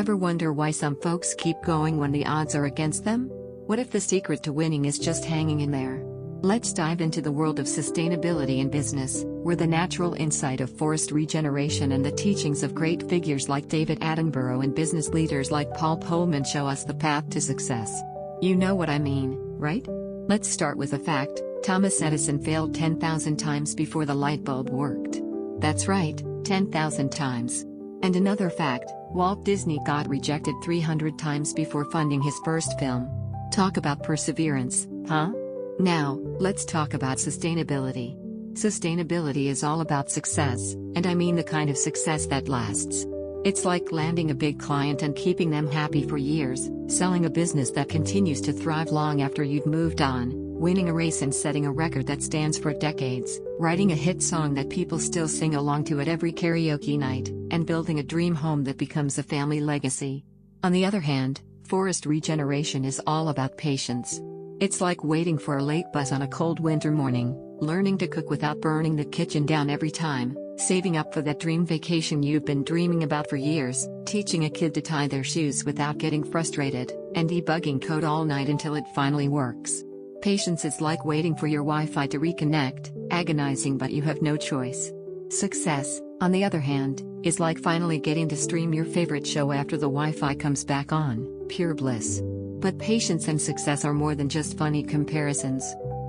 Ever wonder why some folks keep going when the odds are against them? What if the secret to winning is just hanging in there? Let's dive into the world of sustainability in business, where the natural insight of forest regeneration and the teachings of great figures like David Attenborough and business leaders like Paul Polman show us the path to success. You know what I mean, right? Let's start with a fact. Thomas Edison failed 10,000 times before the light bulb worked. That's right, 10,000 times. And another fact, Walt Disney got rejected 300 times before funding his first film. Talk about perseverance, huh? Now, let's talk about sustainability. Sustainability is all about success, and I mean the kind of success that lasts. It's like landing a big client and keeping them happy for years, selling a business that continues to thrive long after you've moved on, winning a race and setting a record that stands for decades, writing a hit song that people still sing along to at every karaoke night, and building a dream home that becomes a family legacy. On the other hand, forest regeneration is all about patience. It's like waiting for a late bus on a cold winter morning, learning to cook without burning the kitchen down every time, saving up for that dream vacation you've been dreaming about for years, teaching a kid to tie their shoes without getting frustrated, and debugging code all night until it finally works. Patience is like waiting for your Wi-Fi to reconnect, agonizing but you have no choice. Success, on the other hand, is like finally getting to stream your favorite show after the Wi-Fi comes back on, pure bliss. But patience and success are more than just funny comparisons.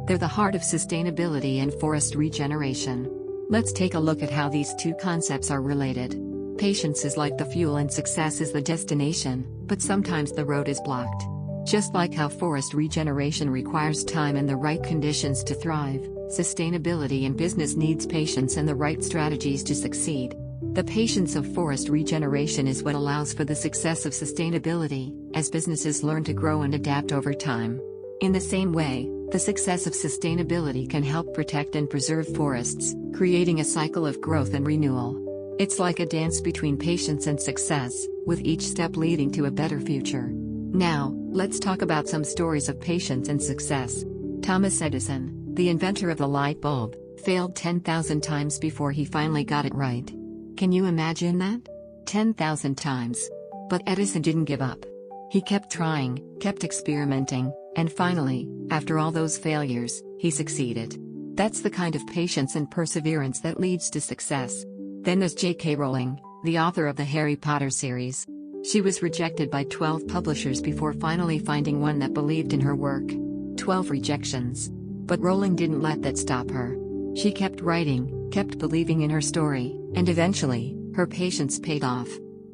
They're the heart of sustainability and forest regeneration. Let's take a look at how these two concepts are related. Patience is like the fuel and success is the destination, but sometimes the road is blocked. Just like how forest regeneration requires time and the right conditions to thrive, sustainability in business needs patience and the right strategies to succeed. The patience of forest regeneration is what allows for the success of sustainability, as businesses learn to grow and adapt over time. In the same way, the success of sustainability can help protect and preserve forests, creating a cycle of growth and renewal. It's like a dance between patience and success, with each step leading to a better future. Now, let's talk about some stories of patience and success. Thomas Edison, the inventor of the light bulb, failed 10,000 times before he finally got it right. Can you imagine that? 10,000 times. But Edison didn't give up. He kept trying, kept experimenting, and finally, after all those failures, he succeeded. That's the kind of patience and perseverance that leads to success. Then there's J.K. Rowling, the author of the Harry Potter series. She was rejected by 12 publishers before finally finding one that believed in her work. 12 rejections. But Rowling didn't let that stop her. She kept writing, kept believing in her story, and eventually, her patience paid off.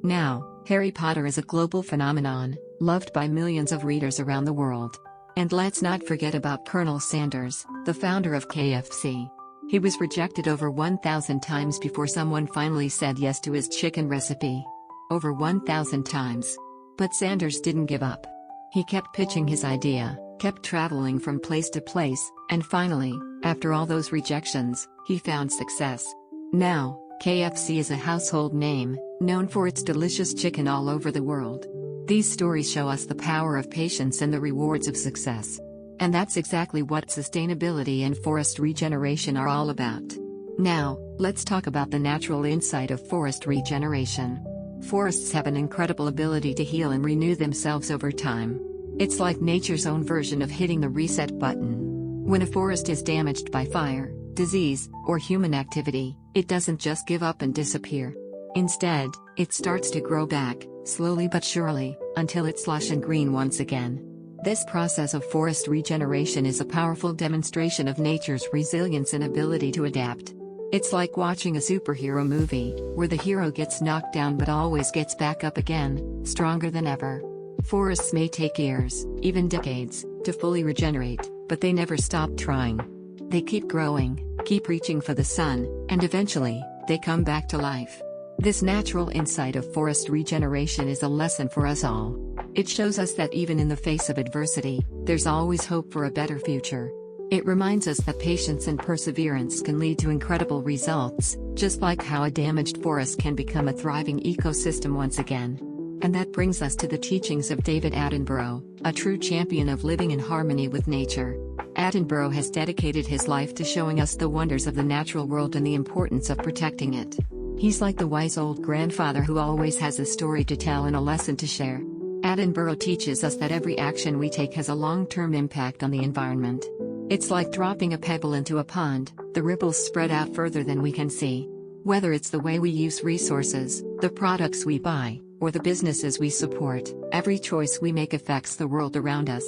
Now, Harry Potter is a global phenomenon, loved by millions of readers around the world. And let's not forget about Colonel Sanders, the founder of KFC. He was rejected over 1,000 times before someone finally said yes to his chicken recipe. Over 1,000 times. But Sanders didn't give up. He kept pitching his idea, kept traveling from place to place, and finally, after all those rejections, he found success. Now, KFC is a household name, known for its delicious chicken all over the world. These stories show us the power of patience and the rewards of success. And that's exactly what sustainability and forest regeneration are all about. Now, let's talk about the natural insight of forest regeneration. Forests have an incredible ability to heal and renew themselves over time. It's like nature's own version of hitting the reset button. When a forest is damaged by fire, disease, or human activity, it doesn't just give up and disappear. Instead, it starts to grow back, slowly but surely, until it's lush and green once again. This process of forest regeneration is a powerful demonstration of nature's resilience and ability to adapt. It's like watching a superhero movie, where the hero gets knocked down but always gets back up again, stronger than ever. Forests may take years, even decades, to fully regenerate, but they never stop trying. They keep growing, keep reaching for the sun, and eventually, they come back to life. This natural insight of forest regeneration is a lesson for us all. It shows us that even in the face of adversity, there's always hope for a better future. It reminds us that patience and perseverance can lead to incredible results, just like how a damaged forest can become a thriving ecosystem once again. And that brings us to the teachings of David Attenborough, a true champion of living in harmony with nature. Attenborough has dedicated his life to showing us the wonders of the natural world and the importance of protecting it. He's like the wise old grandfather who always has a story to tell and a lesson to share. Attenborough teaches us that every action we take has a long-term impact on the environment. It's like dropping a pebble into a pond, the ripples spread out further than we can see. Whether it's the way we use resources, the products we buy, or the businesses we support, every choice we make affects the world around us.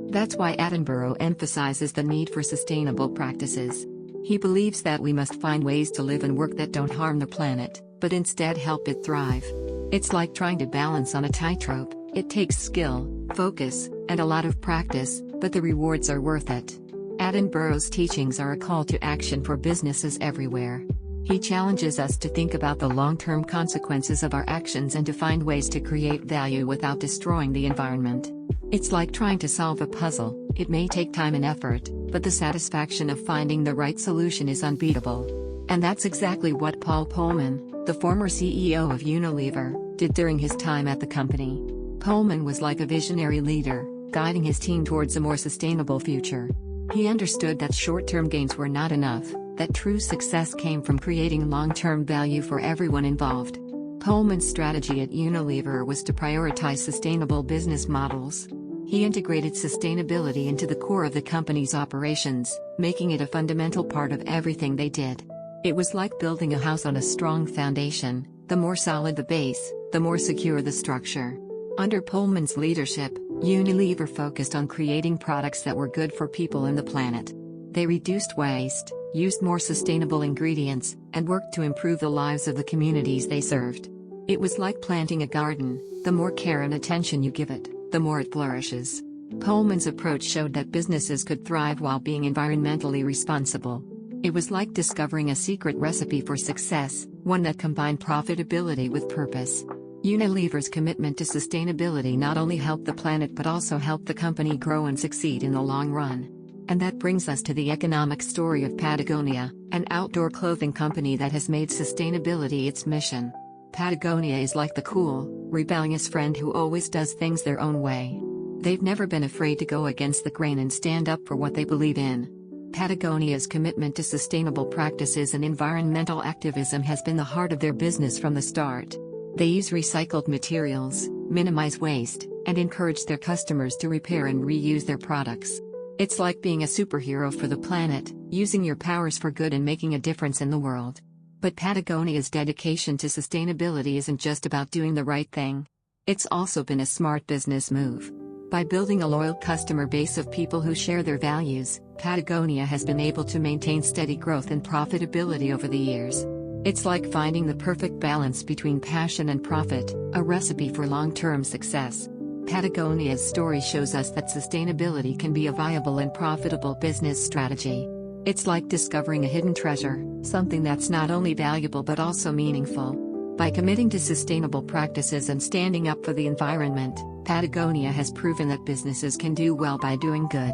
That's why Attenborough emphasizes the need for sustainable practices. He believes that we must find ways to live and work that don't harm the planet, but instead help it thrive. It's like trying to balance on a tightrope. It takes skill, focus, and a lot of practice, but the rewards are worth it. Attenborough's teachings are a call to action for businesses everywhere. He challenges us to think about the long-term consequences of our actions and to find ways to create value without destroying the environment. It's like trying to solve a puzzle. It may take time and effort, but the satisfaction of finding the right solution is unbeatable. And that's exactly what Paul Polman, the former CEO of Unilever, did during his time at the company. Polman was like a visionary leader, guiding his team towards a more sustainable future. He understood that short-term gains were not enough, that true success came from creating long-term value for everyone involved. Polman's strategy at Unilever was to prioritize sustainable business models. He integrated sustainability into the core of the company's operations, making it a fundamental part of everything they did. It was like building a house on a strong foundation. The more solid the base, the more secure the structure. Under Polman's leadership, Unilever focused on creating products that were good for people and the planet. They reduced waste, used more sustainable ingredients, and worked to improve the lives of the communities they served. It was like planting a garden. The more care and attention you give it, the more it flourishes. Polman's approach showed that businesses could thrive while being environmentally responsible. It was like discovering a secret recipe for success, one that combined profitability with purpose. Unilever's commitment to sustainability not only helped the planet but also helped the company grow and succeed in the long run. And that brings us to the economic story of Patagonia, an outdoor clothing company that has made sustainability its mission. Patagonia is like the cool, rebellious friend who always does things their own way. They've never been afraid to go against the grain and stand up for what they believe in. Patagonia's commitment to sustainable practices and environmental activism has been the heart of their business from the start. They use recycled materials, minimize waste, and encourage their customers to repair and reuse their products. It's like being a superhero for the planet, using your powers for good and making a difference in the world. But Patagonia's dedication to sustainability isn't just about doing the right thing. It's also been a smart business move. By building a loyal customer base of people who share their values, Patagonia has been able to maintain steady growth and profitability over the years. It's like finding the perfect balance between passion and profit, a recipe for long-term success. Patagonia's story shows us that sustainability can be a viable and profitable business strategy. It's like discovering a hidden treasure, something that's not only valuable but also meaningful. By committing to sustainable practices and standing up for the environment, Patagonia has proven that businesses can do well by doing good.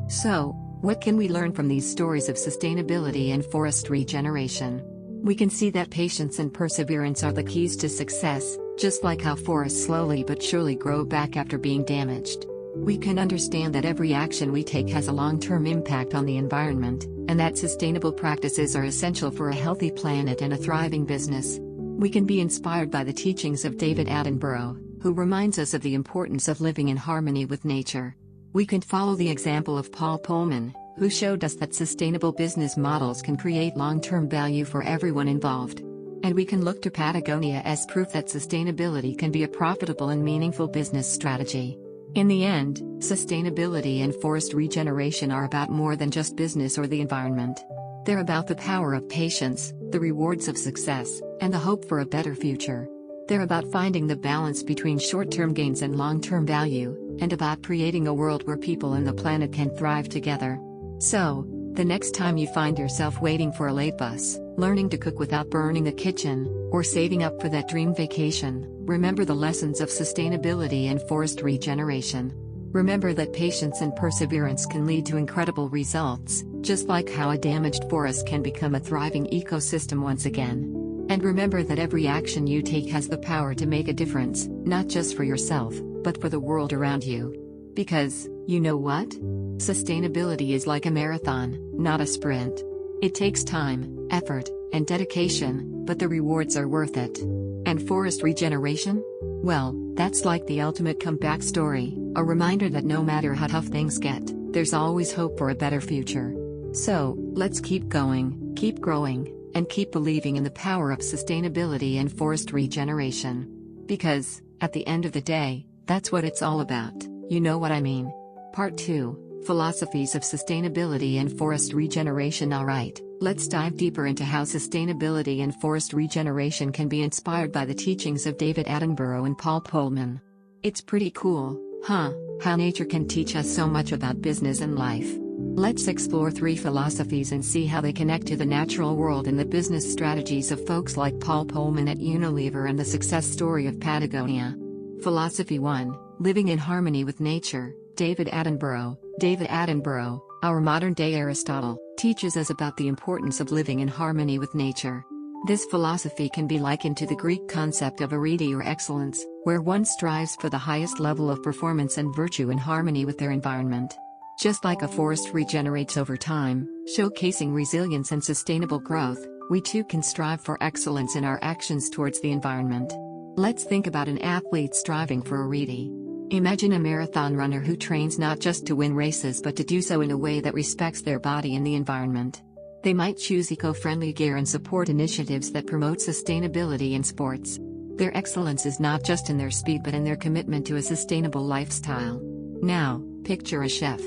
So, what can we learn from these stories of sustainability and forest regeneration? We can see that patience and perseverance are the keys to success, just like how forests slowly but surely grow back after being damaged. We can understand that every action we take has a long-term impact on the environment, and that sustainable practices are essential for a healthy planet and a thriving business. We can be inspired by the teachings of David Attenborough, who reminds us of the importance of living in harmony with nature. We can follow the example of Paul Polman, who showed us that sustainable business models can create long-term value for everyone involved. And we can look to Patagonia as proof that sustainability can be a profitable and meaningful business strategy. In the end, sustainability and forest regeneration are about more than just business or the environment. They're about the power of patience, the rewards of success, and the hope for a better future. They're about finding the balance between short-term gains and long-term value, and about creating a world where people and the planet can thrive together. So, the next time you find yourself waiting for a late bus, learning to cook without burning the kitchen, or saving up for that dream vacation, remember the lessons of sustainability and forest regeneration. Remember that patience and perseverance can lead to incredible results, just like how a damaged forest can become a thriving ecosystem once again. And remember that every action you take has the power to make a difference, not just for yourself, but for the world around you. Because, you know what? Sustainability is like a marathon, not a sprint. It takes time, effort, and dedication, but the rewards are worth it. And forest regeneration? Well, that's like the ultimate comeback story, a reminder that no matter how tough things get, there's always hope for a better future. So, let's keep going, keep growing, and keep believing in the power of sustainability and forest regeneration. Because, at the end of the day, that's what it's all about, you know what I mean. Part 2, Philosophies of Sustainability and Forest Regeneration. Alright, let's dive deeper into how sustainability and forest regeneration can be inspired by the teachings of David Attenborough and Paul Polman. It's pretty cool, huh, how nature can teach us so much about business and life. Let's explore 3 philosophies and see how they connect to the natural world and the business strategies of folks like Paul Polman at Unilever and the success story of Patagonia. Philosophy 1, Living in Harmony with Nature. David Attenborough. David Attenborough, our modern-day Aristotle, teaches us about the importance of living in harmony with nature. This philosophy can be likened to the Greek concept of arete or excellence, where one strives for the highest level of performance and virtue in harmony with their environment. Just like a forest regenerates over time, showcasing resilience and sustainable growth, we too can strive for excellence in our actions towards the environment. Let's think about an athlete striving for arete. Imagine a marathon runner who trains not just to win races but to do so in a way that respects their body and the environment. They might choose eco-friendly gear and support initiatives that promote sustainability in sports. Their excellence is not just in their speed but in their commitment to a sustainable lifestyle. Now, picture a chef.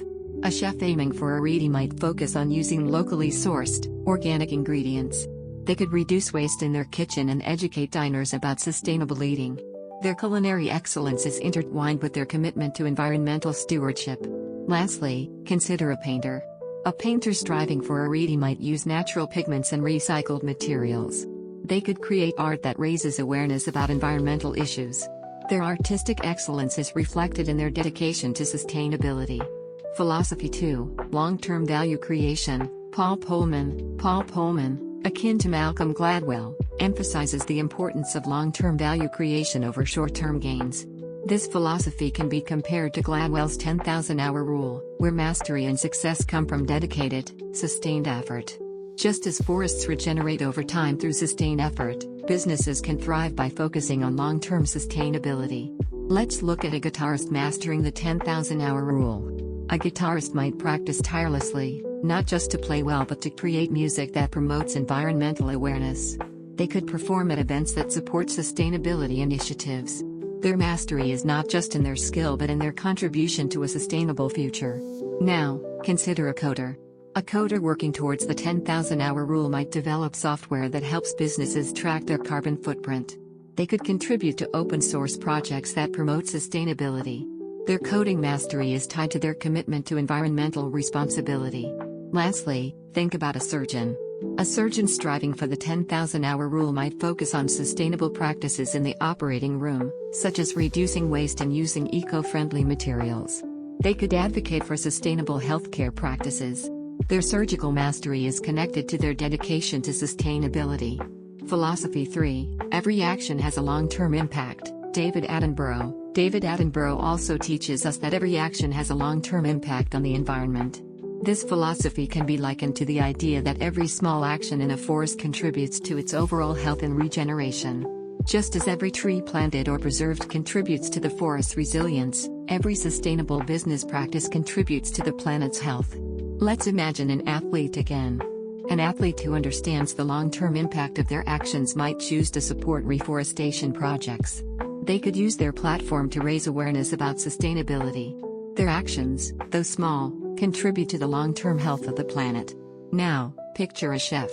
A chef aiming for arete might focus on using locally sourced, organic ingredients. They could reduce waste in their kitchen and educate diners about sustainable eating. Their culinary excellence is intertwined with their commitment to environmental stewardship. Lastly, consider a painter. A painter striving for arete might use natural pigments and recycled materials. They could create art that raises awareness about environmental issues. Their artistic excellence is reflected in their dedication to sustainability. Philosophy 2, Long-Term Value Creation. Paul Polman. Paul Polman, akin to Malcolm Gladwell, emphasizes the importance of long-term value creation over short-term gains. This philosophy can be compared to Gladwell's 10,000-hour rule, where mastery and success come from dedicated, sustained effort. Just as forests regenerate over time through sustained effort, businesses can thrive by focusing on long-term sustainability. Let's look at a guitarist mastering the 10,000-hour rule. A guitarist might practice tirelessly, not just to play well but to create music that promotes environmental awareness. They could perform at events that support sustainability initiatives. Their mastery is not just in their skill but in their contribution to a sustainable future. Now, consider a coder. A coder working towards the 10,000-hour rule might develop software that helps businesses track their carbon footprint. They could contribute to open-source projects that promote sustainability. Their coding mastery is tied to their commitment to environmental responsibility. Lastly, think about a surgeon. A surgeon striving for the 10,000-hour rule might focus on sustainable practices in the operating room, such as reducing waste and using eco-friendly materials. They could advocate for sustainable healthcare practices. Their surgical mastery is connected to their dedication to sustainability. Philosophy 3, Every action has a long-term impact. David Attenborough. David Attenborough also teaches us that every action has a long-term impact on the environment. This philosophy can be likened to the idea that every small action in a forest contributes to its overall health and regeneration. Just as every tree planted or preserved contributes to the forest's resilience, every sustainable business practice contributes to the planet's health. Let's imagine an athlete again. An athlete who understands the long-term impact of their actions might choose to support reforestation projects. They could use their platform to raise awareness about sustainability. Their actions, though small, contribute to the long-term health of the planet. Now, picture a chef.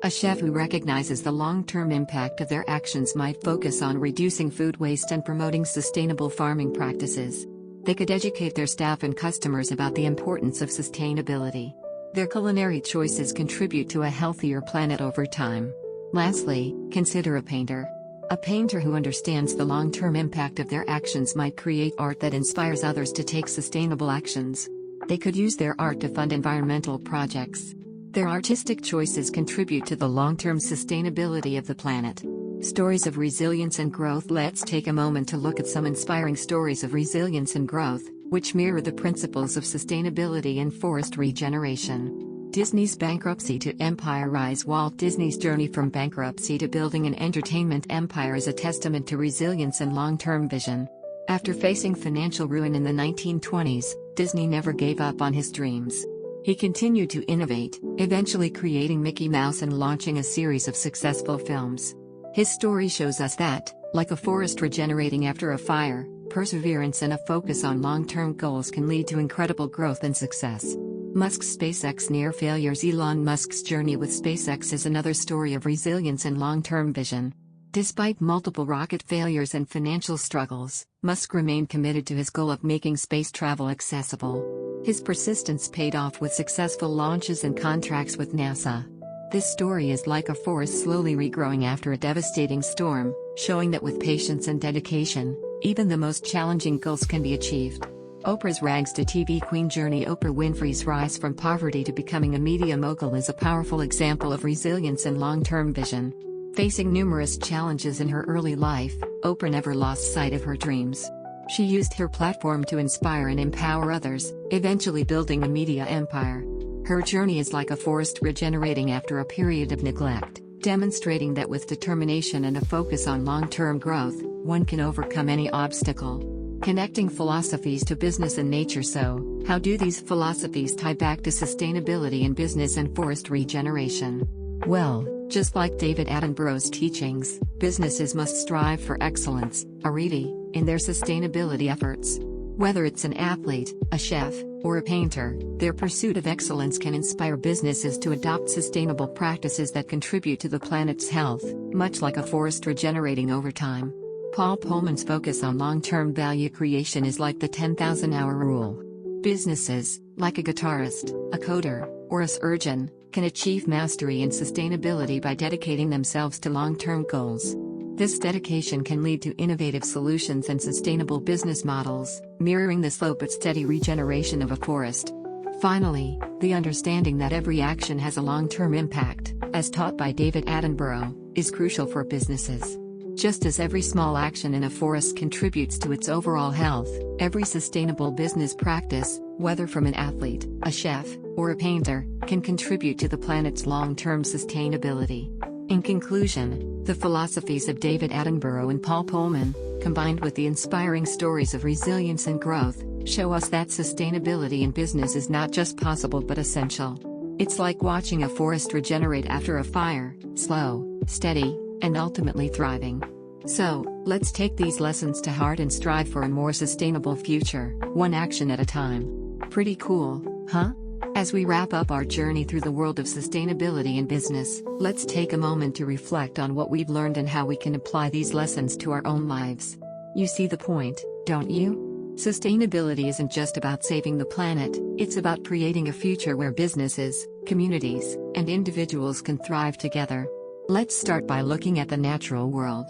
A chef who recognizes the long-term impact of their actions might focus on reducing food waste and promoting sustainable farming practices. They could educate their staff and customers about the importance of sustainability. Their culinary choices contribute to a healthier planet over time. Lastly, consider a painter. A painter who understands the long-term impact of their actions might create art that inspires others to take sustainable actions. They could use their art to fund environmental projects. Their artistic choices contribute to the long-term sustainability of the planet. Stories of resilience and growth. Let's take a moment to look at some inspiring stories of resilience and growth, which mirror the principles of sustainability and forest regeneration. Disney's bankruptcy to empire rise. Walt Disney's journey from bankruptcy to building an entertainment empire is a testament to resilience and long-term vision. After facing financial ruin in the 1920s, Disney never gave up on his dreams. He continued to innovate, eventually creating Mickey Mouse and launching a series of successful films. His story shows us that, like a forest regenerating after a fire, perseverance and a focus on long-term goals can lead to incredible growth and success. Musk's SpaceX near failures. Elon Musk's journey with SpaceX is another story of resilience and long-term vision. Despite multiple rocket failures and financial struggles, Musk remained committed to his goal of making space travel accessible. His persistence paid off with successful launches and contracts with NASA. This story is like a forest slowly regrowing after a devastating storm, showing that with patience and dedication, even the most challenging goals can be achieved. Oprah's rags to TV queen journey. Oprah Winfrey's rise from poverty to becoming a media mogul is a powerful example of resilience and long-term vision. Facing numerous challenges in her early life, Oprah never lost sight of her dreams. She used her platform to inspire and empower others, eventually building a media empire. Her journey is like a forest regenerating after a period of neglect, demonstrating that with determination and a focus on long-term growth, one can overcome any obstacle. Connecting philosophies to business and nature. So, how do these philosophies tie back to sustainability in business and forest regeneration? Well, just like David Attenborough's teachings, businesses must strive for excellence, in their sustainability efforts. Whether it's an athlete, a chef, or a painter, their pursuit of excellence can inspire businesses to adopt sustainable practices that contribute to the planet's health, much like a forest regenerating over time. Paul Polman's focus on long-term value creation is like the 10,000-hour rule. Businesses, like a guitarist, a coder, or a surgeon, can achieve mastery in sustainability by dedicating themselves to long-term goals. This dedication can lead to innovative solutions and sustainable business models, mirroring the slow but steady regeneration of a forest. Finally, the understanding that every action has a long-term impact, as taught by David Attenborough, is crucial for businesses. Just as every small action in a forest contributes to its overall health, every sustainable business practice, whether from an athlete, a chef, or a painter, can contribute to the planet's long-term sustainability. In conclusion, the philosophies of David Attenborough and Paul Polman, combined with the inspiring stories of resilience and growth, show us that sustainability in business is not just possible but essential. It's like watching a forest regenerate after a fire, slow, steady, and ultimately thriving. So, let's take these lessons to heart and strive for a more sustainable future, one action at a time. Pretty cool, huh? As we wrap up our journey through the world of sustainability in business, let's take a moment to reflect on what we've learned and how we can apply these lessons to our own lives. You see the point, don't you? Sustainability isn't just about saving the planet, it's about creating a future where businesses, communities, and individuals can thrive together. Let's start by looking at the natural world.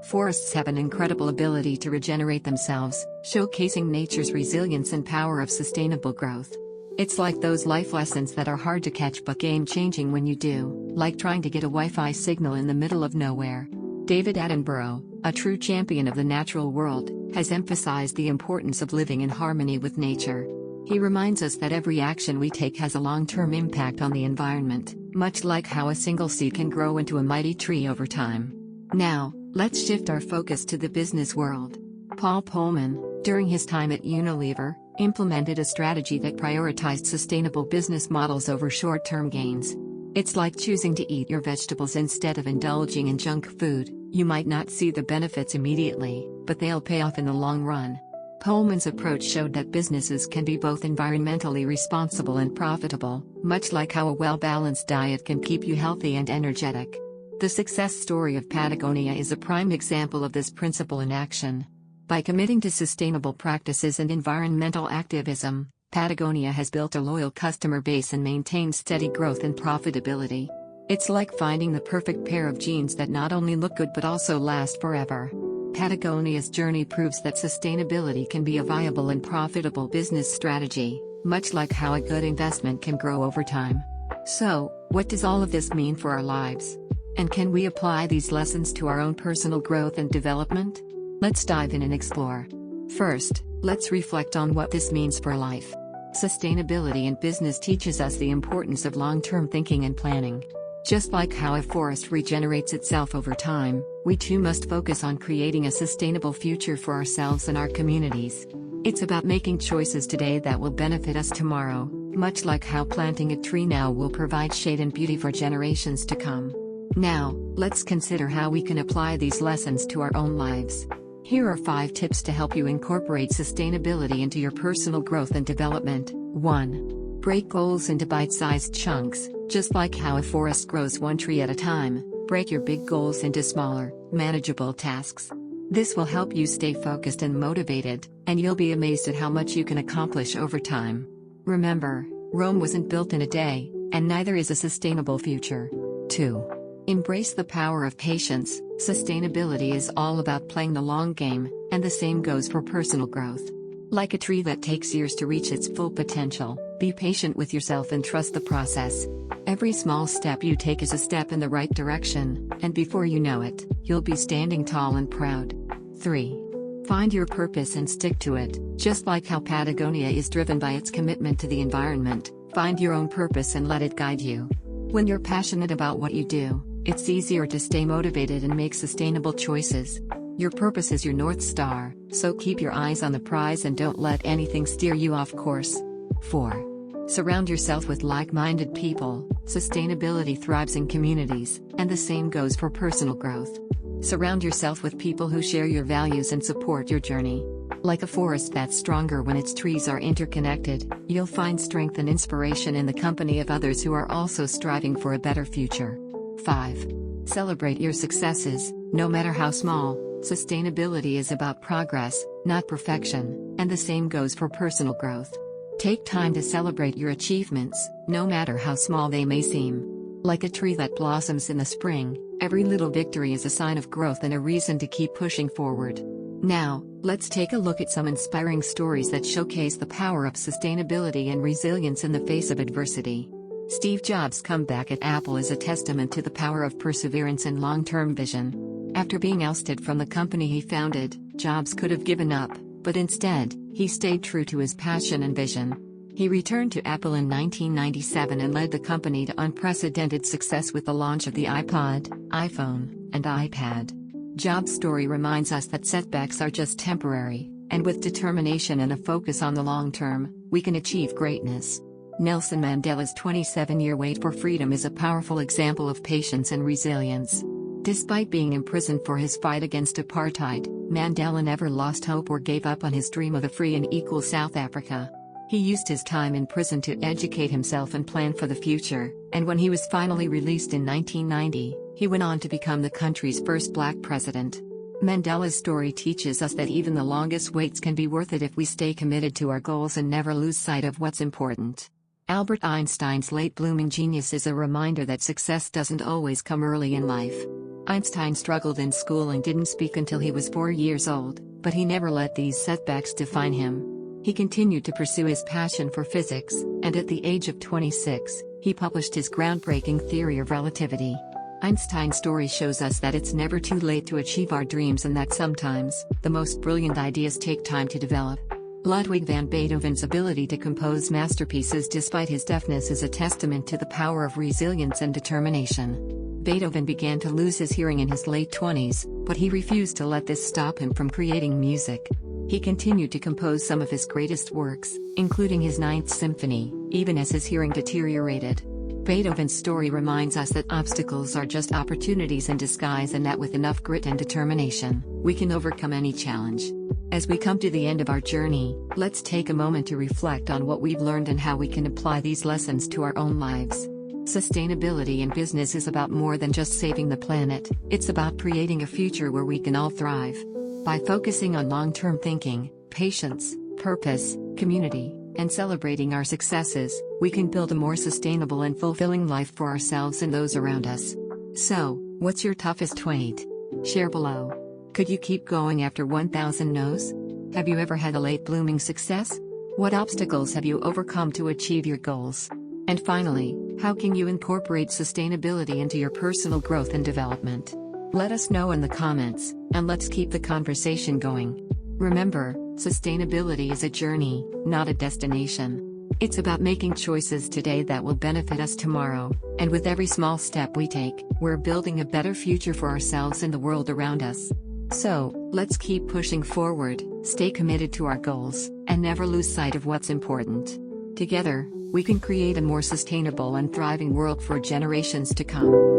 Forests have an incredible ability to regenerate themselves, showcasing nature's resilience and power of sustainable growth. It's like those life lessons that are hard to catch but game-changing when you do, like trying to get a Wi-Fi signal in the middle of nowhere. David Attenborough, a true champion of the natural world, has emphasized the importance of living in harmony with nature. He reminds us that every action we take has a long-term impact on the environment, much like how a single seed can grow into a mighty tree over time. Now, let's shift our focus to the business world. Paul Polman, during his time at Unilever, implemented a strategy that prioritized sustainable business models over short-term gains. It's like choosing to eat your vegetables instead of indulging in junk food. You might not see the benefits immediately, but they'll pay off in the long run. Polman's approach showed that businesses can be both environmentally responsible and profitable, much like how a well-balanced diet can keep you healthy and energetic. The success story of Patagonia is a prime example of this principle in action. By committing to sustainable practices and environmental activism, Patagonia has built a loyal customer base and maintained steady growth and profitability. It's like finding the perfect pair of jeans that not only look good but also last forever. Patagonia's journey proves that sustainability can be a viable and profitable business strategy, much like how a good investment can grow over time. So, what does all of this mean for our lives? And can we apply these lessons to our own personal growth and development? Let's dive in and explore. First, let's reflect on what this means for life. Sustainability in business teaches us the importance of long-term thinking and planning. Just like how a forest regenerates itself over time, we too must focus on creating a sustainable future for ourselves and our communities. It's about making choices today that will benefit us tomorrow, much like how planting a tree now will provide shade and beauty for generations to come. Now, let's consider how we can apply these lessons to our own lives. Here are 5 tips to help you incorporate sustainability into your personal growth and development. 1. Break goals into bite-sized chunks. Just like how a forest grows one tree at a time, break your big goals into smaller, manageable tasks. This will help you stay focused and motivated, and you'll be amazed at how much you can accomplish over time. Remember, Rome wasn't built in a day, and neither is a sustainable future. 2. Embrace the power of patience. Sustainability is all about playing the long game, and the same goes for personal growth. Like a tree that takes years to reach its full potential, be patient with yourself and trust the process. Every small step you take is a step in the right direction, and before you know it, you'll be standing tall and proud. 3. Find your purpose and stick to it. Just like how Patagonia is driven by its commitment to the environment, find your own purpose and let it guide you. When you're passionate about what you do, it's easier to stay motivated and make sustainable choices. Your purpose is your North Star, so keep your eyes on the prize and don't let anything steer you off course. 4. Surround yourself with like-minded people. Sustainability thrives in communities, and the same goes for personal growth. Surround yourself with people who share your values and support your journey. Like a forest that's stronger when its trees are interconnected, you'll find strength and inspiration in the company of others who are also striving for a better future. 5. Celebrate your successes, no matter how small. Sustainability is about progress, not perfection, and the same goes for personal growth. Take time to celebrate your achievements, no matter how small they may seem. Like a tree that blossoms in the spring, every little victory is a sign of growth and a reason to keep pushing forward. Now, let's take a look at some inspiring stories that showcase the power of sustainability and resilience in the face of adversity. Steve Jobs' comeback at Apple is a testament to the power of perseverance and long-term vision. After being ousted from the company he founded, Jobs could have given up, but instead, he stayed true to his passion and vision. He returned to Apple in 1997 and led the company to unprecedented success with the launch of the iPod, iPhone, and iPad. Jobs' story reminds us that setbacks are just temporary, and with determination and a focus on the long term, we can achieve greatness. Nelson Mandela's 27-year wait for freedom is a powerful example of patience and resilience. Despite being imprisoned for his fight against apartheid, Mandela never lost hope or gave up on his dream of a free and equal South Africa. He used his time in prison to educate himself and plan for the future, and when he was finally released in 1990, he went on to become the country's first black president. Mandela's story teaches us that even the longest waits can be worth it if we stay committed to our goals and never lose sight of what's important. Albert Einstein's late-blooming genius is a reminder that success doesn't always come early in life. Einstein struggled in school and didn't speak until he was 4 years old, but he never let these setbacks define him. He continued to pursue his passion for physics, and at the age of 26, he published his groundbreaking theory of relativity. Einstein's story shows us that it's never too late to achieve our dreams and that sometimes, the most brilliant ideas take time to develop. Ludwig van Beethoven's ability to compose masterpieces despite his deafness is a testament to the power of resilience and determination. Beethoven began to lose his hearing in his late 20s, but he refused to let this stop him from creating music. He continued to compose some of his greatest works, including his Ninth Symphony, even as his hearing deteriorated. Beethoven's story reminds us that obstacles are just opportunities in disguise and that with enough grit and determination, we can overcome any challenge. As we come to the end of our journey, let's take a moment to reflect on what we've learned and how we can apply these lessons to our own lives. Sustainability in business is about more than just saving the planet, it's about creating a future where we can all thrive. By focusing on long-term thinking, patience, purpose, community, and celebrating our successes, we can build a more sustainable and fulfilling life for ourselves and those around us. So, what's your toughest wait? Share below. Could you keep going after 1,000 no's? Have you ever had a late-blooming success? What obstacles have you overcome to achieve your goals? And finally, how can you incorporate sustainability into your personal growth and development? Let us know in the comments, and let's keep the conversation going. Remember, sustainability is a journey, not a destination. It's about making choices today that will benefit us tomorrow, and with every small step we take, we're building a better future for ourselves and the world around us. So, let's keep pushing forward, stay committed to our goals, and never lose sight of what's important. Together, we can create a more sustainable and thriving world for generations to come.